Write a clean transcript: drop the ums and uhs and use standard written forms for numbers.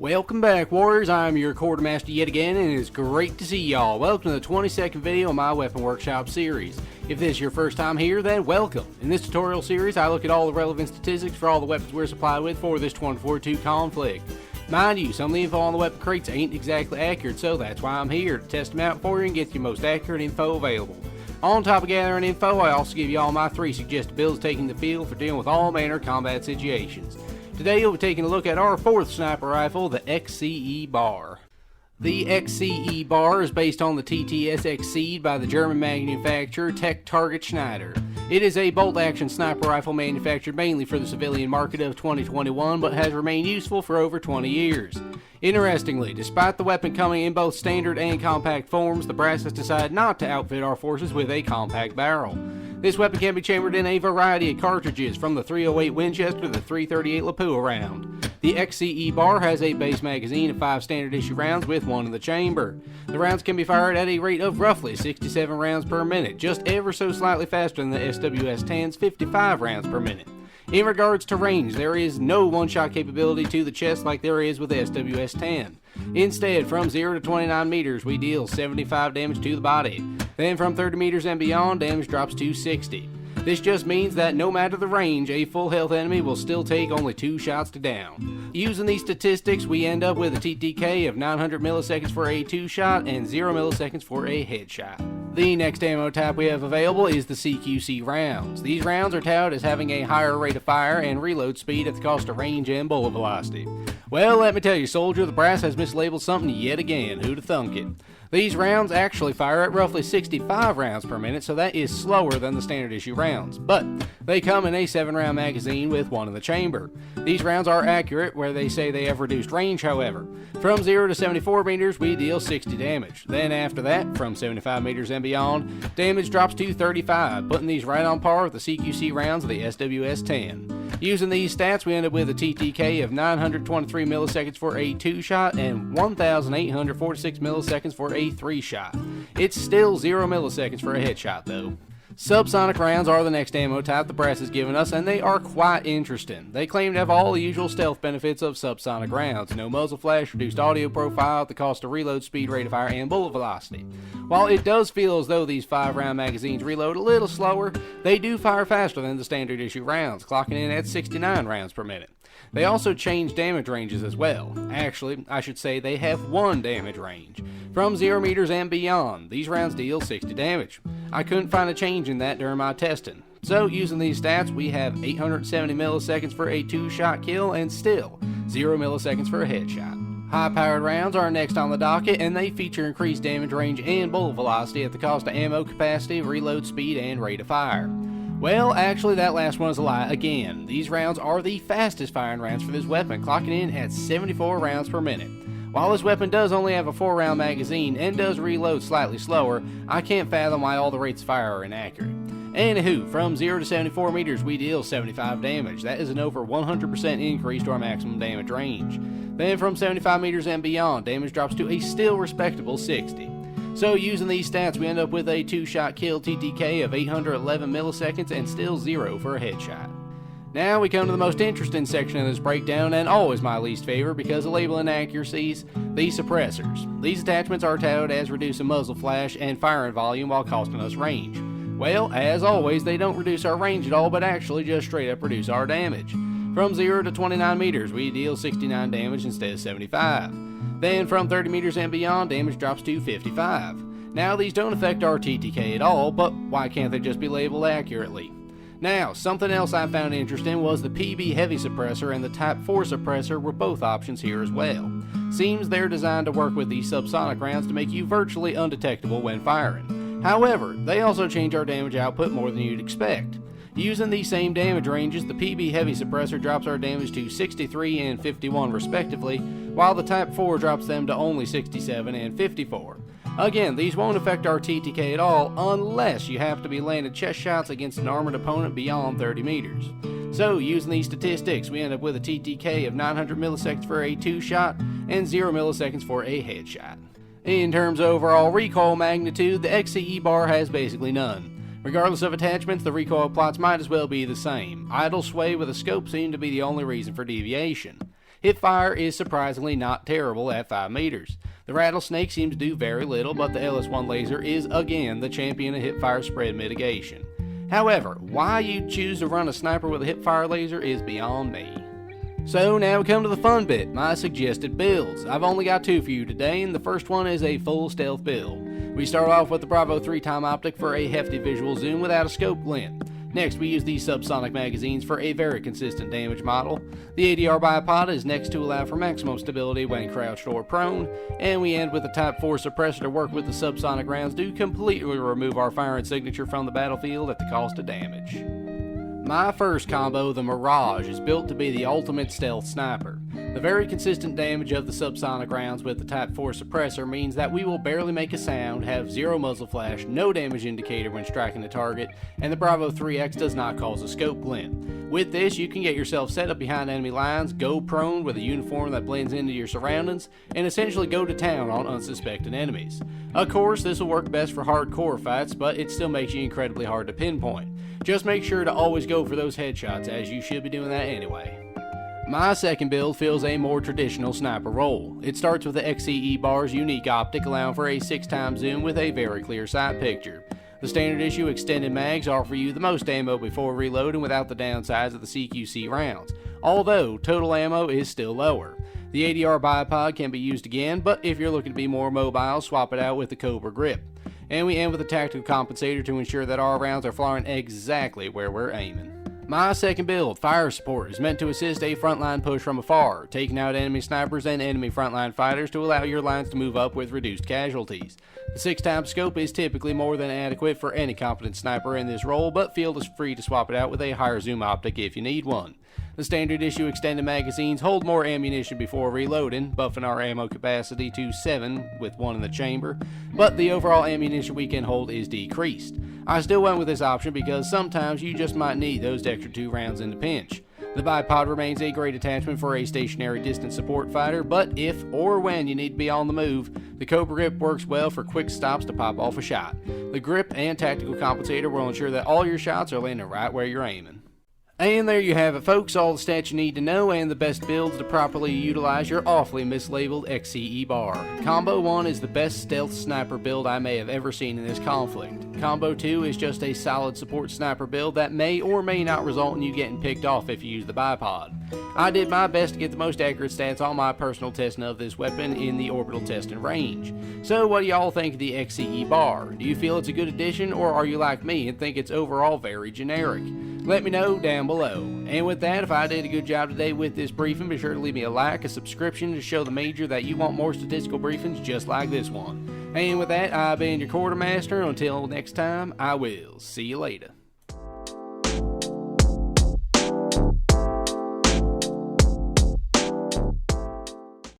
Welcome back, Warriors. I'm your Quartermaster yet again, and it's great to see y'all. Welcome to the 22nd video of my Weapon Workshop series. If this is your first time here, then welcome. In this tutorial series, I look at all the relevant statistics for all the weapons we're supplied with for this 2042 conflict. Mind you, some of the info on the weapon crates ain't exactly accurate, so that's why I'm here, to test them out for you and get you the most accurate info available. On top of gathering info, I also give you all my 3 suggested builds taking the field for dealing with all manner of combat situations. Today you'll be taking a look at our 4th sniper rifle, the XCE Bar. The XCE Bar is based on the TTS XCE by the German manufacturer TechTarget Schneider. It is a bolt-action sniper rifle manufactured mainly for the civilian market of 2021, but has remained useful for over 20 years. Interestingly, despite the weapon coming in both standard and compact forms, the brass has decided not to outfit our forces with a compact barrel. This weapon can be chambered in a variety of cartridges, from the .308 Winchester to the .338 Lapua round. The XCE Bar has a base magazine of 5 standard issue rounds with 1 in the chamber. The rounds can be fired at a rate of roughly 67 rounds per minute, just ever so slightly faster than the SWS-10's 55 rounds per minute. In regards to range, there is no one-shot capability to the chest like there is with the SWS-10. Instead, from 0 to 29 meters, we deal 75 damage to the body. Then from 30 meters and beyond, damage drops to 60. This just means that no matter the range, a full health enemy will still take only 2 shots to down. Using these statistics, we end up with a TTK of 900 milliseconds for a 2-shot and 0 milliseconds for a headshot. The next ammo type we have available is the CQC rounds. These rounds are touted as having a higher rate of fire and reload speed at the cost of range and bullet velocity. Well, let me tell you, soldier, the brass has mislabeled something yet again. Who'd have thunk it? These rounds actually fire at roughly 65 rounds per minute, so that is slower than the standard issue rounds. But they come in a 7-round magazine with 1 in the chamber. These rounds are accurate where they say they have reduced range, however. From 0 to 74 meters, we deal 60 damage. Then after that, from 75 meters and beyond, damage drops to 35, putting these right on par with the CQC rounds of the SWS-10. Using these stats, we end up with a TTK of 923 milliseconds for a 2-shot and 1,846 milliseconds for a 3-shot. It's still 0 milliseconds for a headshot though. Subsonic rounds are the next ammo type the brass has given us, and they are quite interesting. They claim to have all the usual stealth benefits of subsonic rounds: no muzzle flash, reduced audio profile at the cost of reload speed, rate of fire, and bullet velocity. While it does feel as though these 5-round magazines reload a little slower, they do fire faster than the standard issue rounds, clocking in at 69 rounds per minute. They also change damage ranges as well. Actually, I should say they have 1 damage range. From 0 meters and beyond, these rounds deal 60 damage. I couldn't find a change in that during my testing. So using these stats, we have 870 milliseconds for a 2-shot kill and still 0 milliseconds for a headshot. High-powered rounds are next on the docket, and they feature increased damage range and bullet velocity at the cost of ammo capacity, reload speed, and rate of fire. Well, actually that last one is a lie again. These rounds are the fastest firing rounds for this weapon, clocking in at 74 rounds per minute. While this weapon does only have a 4-round magazine and does reload slightly slower, I can't fathom why all the rates of fire are inaccurate. Anywho, from 0 to 74 meters we deal 75 damage. That is an over 100% increase to our maximum damage range. Then from 75 meters and beyond, damage drops to a still respectable 60. So using these stats, we end up with a 2-shot kill TTK of 811 milliseconds and still 0 for a headshot. Now we come to the most interesting section of this breakdown, and always my least favorite because of label inaccuracies: the suppressors. These attachments are touted as reducing muzzle flash and firing volume while costing us range. Well, as always, they don't reduce our range at all, but actually just straight up reduce our damage. From 0 to 29 meters, we deal 69 damage instead of 75. Then from 30 meters and beyond, damage drops to 55. Now these don't affect our TTK at all, but why can't they just be labeled accurately? Now, something else I found interesting was the PB Heavy Suppressor and the Type 4 Suppressor were both options here as well. Seems they're designed to work with these subsonic rounds to make you virtually undetectable when firing. However, they also change our damage output more than you'd expect. Using these same damage ranges, the PB Heavy Suppressor drops our damage to 63 and 51 respectively, while the Type 4 drops them to only 67 and 54. Again, these won't affect our TTK at all unless you have to be landing chest shots against an armored opponent beyond 30 meters. So using these statistics, we end up with a TTK of 900 milliseconds for a 2-shot and 0 milliseconds for a headshot. In terms of overall recoil magnitude, the XCE Bar has basically none. Regardless of attachments, the recoil plots might as well be the same. Idle sway with a scope seem to be the only reason for deviation. Hip fire is surprisingly not terrible at 5 meters. The Rattlesnake seems to do very little, but the LS1 laser is again the champion of hip fire spread mitigation. However, why you choose to run a sniper with a hip fire laser is beyond me. So now we come to the fun bit, my suggested builds. I've only got 2 for you today, and the first one is a full stealth build. We start off with the Bravo 3-time optic for a hefty visual zoom without a scope glint. Next, we use these Subsonic magazines for a very consistent damage model. The ADR bipod is next to allow for maximum stability when crouched or prone, and we end with the Type 4 suppressor to work with the subsonic rounds to completely remove our firing signature from the battlefield at the cost of damage. My first combo, the Mirage, is built to be the ultimate stealth sniper. The very consistent damage of the subsonic rounds with the Type 4 suppressor means that we will barely make a sound, have 0 muzzle flash, no damage indicator when striking the target, and the Bravo 3X does not cause a scope glint. With this, you can get yourself set up behind enemy lines, go prone with a uniform that blends into your surroundings, and essentially go to town on unsuspecting enemies. Of course, this will work best for hardcore fights, but it still makes you incredibly hard to pinpoint. Just make sure to always go for those headshots, as you should be doing that anyway. My second build fills a more traditional sniper role. It starts with the XCE Bar's unique optic, allowing for a 6x zoom with a very clear sight picture. The standard issue extended mags offer you the most ammo before reloading without the downsides of the CQC rounds, although total ammo is still lower. The ADR bipod can be used again, but if you're looking to be more mobile, swap it out with the Cobra grip. And we end with a tactical compensator to ensure that our rounds are firing exactly where we're aiming. My second build, Fire Support, is meant to assist a frontline push from afar, taking out enemy snipers and enemy frontline fighters to allow your lines to move up with reduced casualties. The 6x scope is typically more than adequate for any competent sniper in this role, but feel free to swap it out with a higher zoom optic if you need one. The standard issue extended magazines hold more ammunition before reloading, buffing our ammo capacity to 7 with 1 in the chamber, but the overall ammunition we can hold is decreased. I still went with this option because sometimes you just might need those extra 2 rounds in the pinch. The bipod remains a great attachment for a stationary distance support fighter, but if or when you need to be on the move, the Cobra grip works well for quick stops to pop off a shot. The grip and tactical compensator will ensure that all your shots are landing right where you're aiming. And there you have it, folks, all the stats you need to know and the best builds to properly utilize your awfully mislabeled XCE Bar. Combo 1 is the best stealth sniper build I may have ever seen in this conflict. Combo 2 is just a solid support sniper build that may or may not result in you getting picked off if you use the bipod. I did my best to get the most accurate stats on my personal testing of this weapon in the orbital testing range. So what do y'all think of the XCE Bar? Do you feel it's a good addition, or are you like me and think it's overall very generic? Let me know down below. And with that, if I did a good job today with this briefing, be sure to leave me a like, a subscription to show the major that you want more statistical briefings just like this one. And with that, I've been your quartermaster. Until next time, I will see you later.